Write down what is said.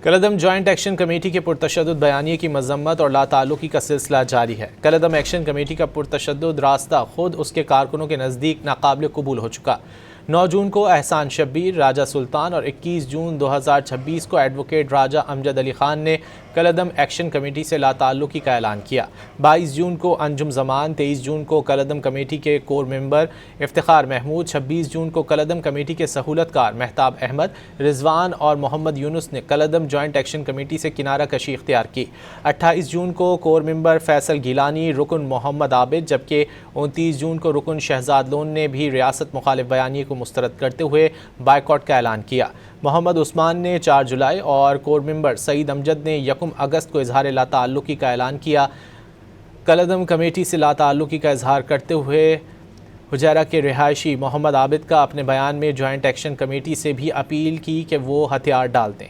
کالعدم joint action committee کے پرتشدد بیانیے کی مذمت اور لاتعلقی کا سلسلہ جاری ہے۔ کالعدم ایکشن کمیٹی کا پرتشدد راستہ خود اس کے کارکنوں کے نزدیک ناقابل قبول ہو چکا۔ 9 جون کو احسان شبیر، راجہ سلطان اور 21 جون 2026 کو ایڈوکیٹ راجہ امجد علی خان نے کالعدم ایکشن کمیٹی سے لاتعلقی کا اعلان کیا۔ 22 جون کو انجم زمان، 23 جون کو کالعدم کمیٹی کے کور ممبر افتخار محمود، 26 جون کو کالعدم کمیٹی کے سہولت کار مہتاب احمد، رضوان اور محمد یونس نے کالعدم جوائنٹ ایکشن کمیٹی سے کنارہ کشی اختیار کی۔ 28 جون کو کور ممبر فیصل گیلانی، رکن محمد عابد، جبکہ 29 جون کو رکن شہزاد لون نے بھی ریاست مخالف بیانیے کو مسترد کرتے ہوئے بائیکاٹ کا اعلان کیا۔ محمد عثمان نے 4 جولائی اور کور ممبر سعید امجد نے 1 اگست کو اظہار لاتعلقی کا اعلان کیا۔ کالعدم کمیٹی سے لاتعلقی کا اظہار کرتے ہوئے حجیرہ کے رہائشی محمد عابد کا اپنے بیان میں جوائنٹ ایکشن کمیٹی سے بھی اپیل کی کہ وہ ہتھیار ڈال دیں۔